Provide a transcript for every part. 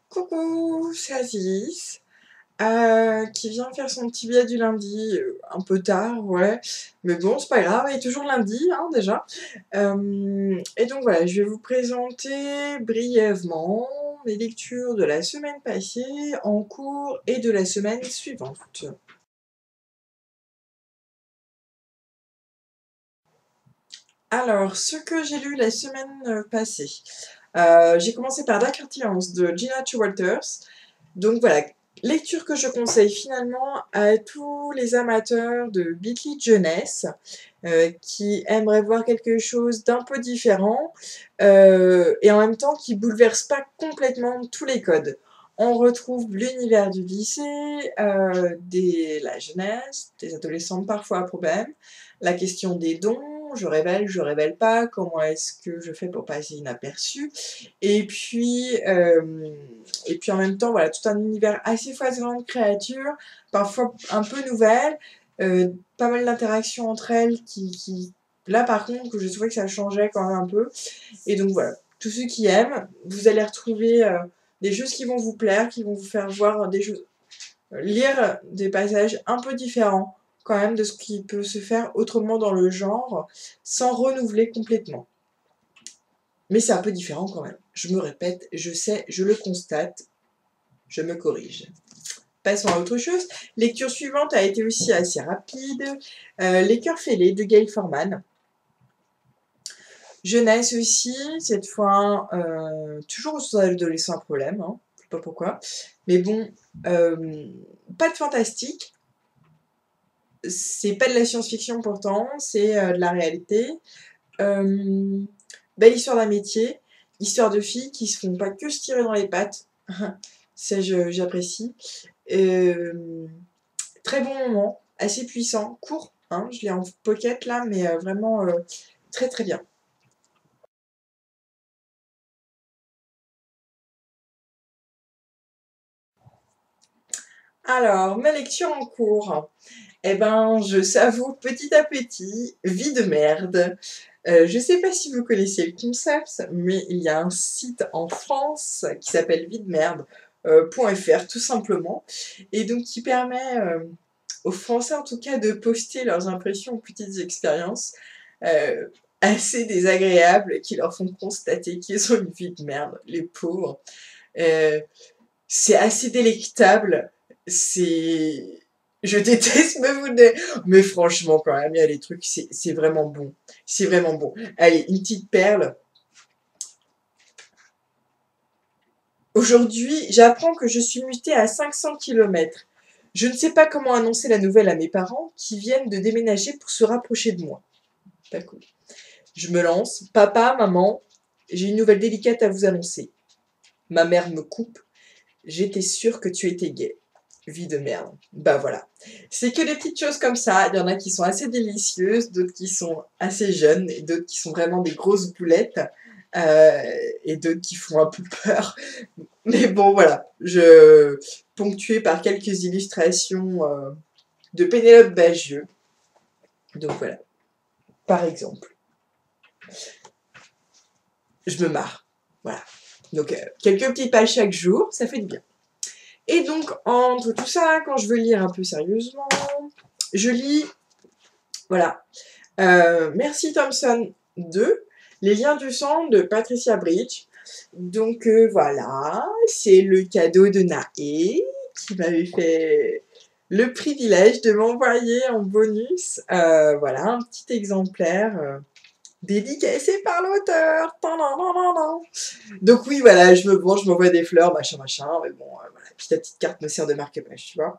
Coucou, c'est Aziz, qui vient faire son petit billet du lundi, un peu tard, ouais, mais bon, c'est pas grave, il est toujours lundi, hein, déjà. Et donc voilà, je vais vous présenter brièvement les lectures de la semaine passée, en cours et de la semaine suivante. Alors, ce que j'ai lu la semaine passée, j'ai commencé par Dark Artilance de Gina Two Walters. Donc voilà, lecture que je conseille finalement à tous les amateurs de Beatly jeunesse qui aimeraient voir quelque chose d'un peu différent et en même temps qui bouleverse pas complètement tous les codes. On retrouve l'univers du lycée, la jeunesse, des adolescents parfois à problème, la question des dons, je révèle pas, comment est-ce que je fais pour passer inaperçu, et puis, euh, et puis en même temps, voilà, tout un univers assez foisonnant de créatures, parfois un peu nouvelles, pas mal d'interactions entre elles là par contre, que je trouvais que ça changeait quand même un peu. Et donc voilà, tous ceux qui aiment, vous allez retrouver des choses qui vont vous plaire, qui vont vous faire voir des choses, lire des passages un peu différents quand même de ce qui peut se faire autrement dans le genre, sans renouveler complètement. Mais c'est un peu différent quand même. Je me répète, je sais, je le constate, je me corrige. Passons à autre chose. Lecture suivante a été aussi assez rapide. Les cœurs fêlés de Gail Forman. Jeunesse aussi, cette fois, toujours aux adolescents à problème, hein, je sais pas pourquoi. Mais bon, pas de fantastique. C'est pas de la science-fiction pourtant, c'est de la réalité. Euh, Belle histoire d'amitié, histoire de filles qui se font pas que se tirer dans les pattes. Ça, j'apprécie. Euh, Très bon moment, assez puissant, court, hein, je l'ai en pocket là, mais vraiment très très bien. Alors, ma lecture en cours. Eh ben, je savoure petit à petit Vie de merde. Je sais pas si vous connaissez le concept, mais il y a un site en France qui s'appelle vie de merde.fr tout simplement, et donc qui permet aux Français en tout cas de poster leurs impressions ou petites expériences euh, assez désagréables qui leur font constater qu'ils ont une vie de merde, les pauvres. Euh, c'est assez délectable. C'est. Je déteste me vous dire, mais franchement, quand même, il y a des trucs, c'est vraiment bon. C'est vraiment bon. Allez, une petite perle. Aujourd'hui, j'apprends que je suis mutée à 500 kilomètres. Je ne sais pas comment annoncer la nouvelle à mes parents qui viennent de déménager pour se rapprocher de moi. Pas cool. Je me lance. Papa, maman, j'ai une nouvelle délicate à vous annoncer. Ma mère me coupe. J'étais sûre que tu étais gay. Vie de merde. Bah voilà. C'est que des petites choses comme ça. Il y en a qui sont assez délicieuses, d'autres qui sont assez jeunes, et d'autres qui sont vraiment des grosses boulettes, euh, et d'autres qui font un peu peur. Mais bon, voilà. Ponctué par quelques illustrations de Pénélope Bagieux. Donc voilà. Par exemple. Je me marre. Voilà. Donc quelques petites pages chaque jour, ça fait du bien. Et donc, entre tout ça, quand je veux lire un peu sérieusement, je lis, voilà, Merci Thompson 2, Les liens du sang de Patricia Bridge. Donc voilà, c'est le cadeau de Naé qui m'avait fait le privilège de m'envoyer en bonus, voilà, un petit exemplaire dédicacé par l'auteur. Donc oui, voilà, je m'envoie des fleurs, machin, machin, mais bon, voilà. Puis ta petite carte me sert de marque-page, tu vois.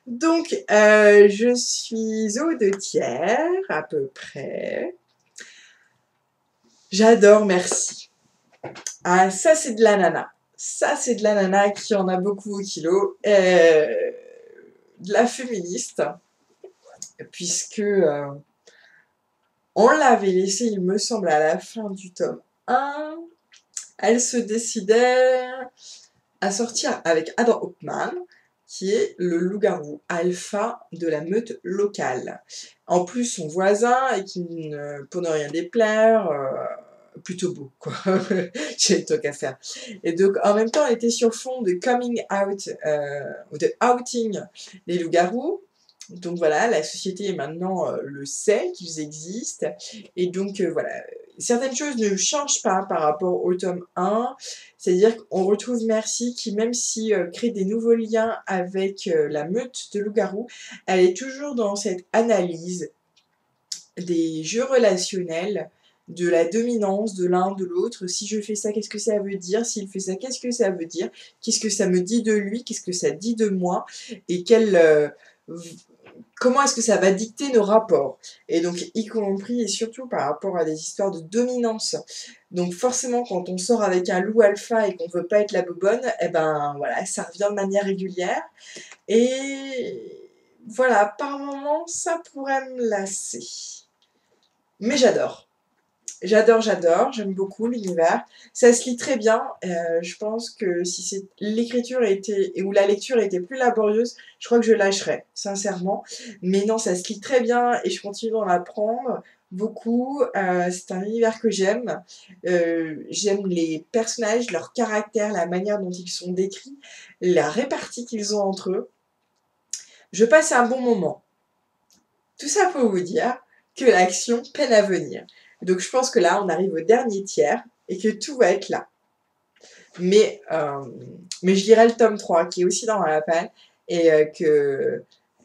Donc, je suis au 2 tiers, à peu près. J'adore, merci. Ah, ça, c'est de l'ananas. Ça, c'est de l'ananas qui en a beaucoup au kilo. De la féministe, puisque on l'avait laissé, il me semble, à la fin du tome 1. Elle se décidait à sortir avec Adam Hoffman, qui est le loup-garou alpha de la meute locale. En plus, son voisin, et qui, pour ne rien déplaire, plutôt beau, quoi. J'ai le truc à faire. Et donc, en même temps, on était sur fond de coming out, ou de outing des loups-garous. Donc voilà, la société maintenant le sait qu'ils existent. Et donc voilà, certaines choses ne changent pas par rapport au tome 1. C'est-à-dire qu'on retrouve Mercy qui, même si crée des nouveaux liens avec la meute de loups-garous, elle est toujours dans cette analyse des jeux relationnels, de la dominance de l'un de l'autre. Si je fais ça, qu'est-ce que ça veut dire? S'il fait ça, qu'est-ce que ça veut dire? Qu'est-ce que ça me dit de lui? Qu'est-ce que ça dit de moi? Et comment est-ce que ça va dicter nos rapports? Et donc, y compris et surtout par rapport à des histoires de dominance. Donc forcément, quand on sort avec un loup alpha et qu'on veut pas être la bobonne, eh ben voilà, ça revient de manière régulière. Et voilà, par moments, ça pourrait me lasser. Mais j'adore. J'adore, j'aime beaucoup l'univers. Ça se lit très bien. Je pense que si l'écriture était, ou la lecture était plus laborieuse, je crois que je lâcherais, sincèrement. Mais non, ça se lit très bien et je continue d'en apprendre beaucoup. C'est un univers que j'aime. J'aime les personnages, leur caractère, la manière dont ils sont décrits, la répartie qu'ils ont entre eux. Je passe un bon moment. Tout ça pour vous dire que l'action peine à venir. Donc je pense que là, on arrive au dernier tiers et que tout va être là. Mais je dirais le tome 3 qui est aussi dans la panne et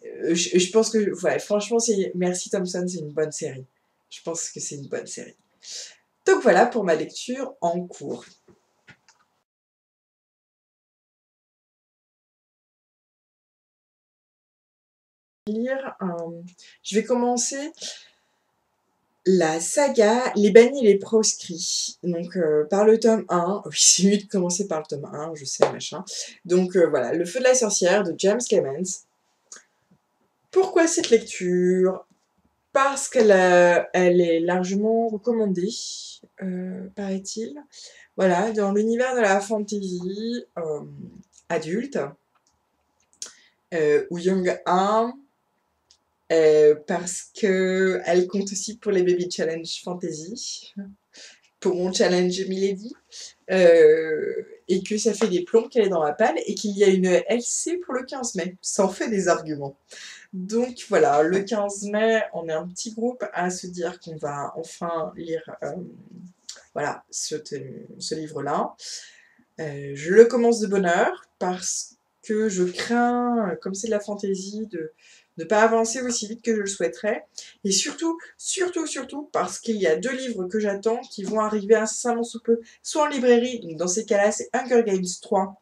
je pense que, ouais, franchement, Mercy Thompson, c'est une bonne série. Je pense que c'est une bonne série. Donc voilà pour ma lecture en cours. Je vais commencer la saga Les bannis et les proscrits, donc par le tome 1, oui c'est mieux de commencer par le tome 1, je sais, machin. Donc voilà, Le feu de la sorcière de James Clemens. Pourquoi cette lecture? Parce qu'elle est largement recommandée, paraît-il. Voilà, dans l'univers de la fantasy adulte, ou Young 1, parce qu'elle compte aussi pour les Baby Challenge Fantasy, pour mon challenge Milady, et que ça fait des plombs qu'elle est dans la palle, et qu'il y a une LC pour le 15 mai. Ça en fait des arguments. Donc voilà, le 15 mai, on est un petit groupe à se dire qu'on va enfin lire voilà, ce livre-là. Je le commence de bonne heure parce que je crains, comme c'est de la fantaisie, de ne pas avancer aussi vite que je le souhaiterais. Et surtout parce qu'il y a 2 livres que j'attends qui vont arriver incessamment sous peu, soit en librairie, donc dans ces cas-là, c'est Hunger Games 3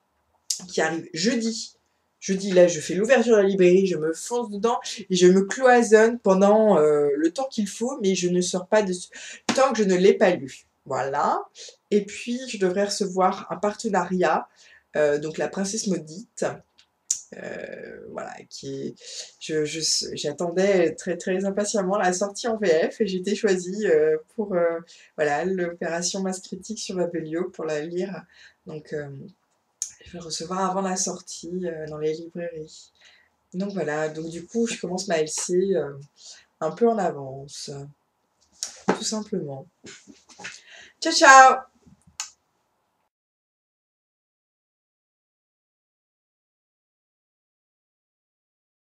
qui arrive jeudi. Jeudi, là, je fais l'ouverture de la librairie, je me fonce dedans et je me cloisonne pendant le temps qu'il faut, mais je ne sors pas dessus tant que je ne l'ai pas lu. Voilà. Et puis, je devrais recevoir un partenariat, donc La Princesse Maudite, voilà, j'attendais très très impatiemment la sortie en VF et j'ai été choisie pour voilà, l'opération Masse Critique sur Babelio pour la lire. Donc, je vais recevoir avant la sortie dans les librairies. Donc voilà, donc du coup, je commence ma LC un peu en avance, tout simplement. Ciao, ciao!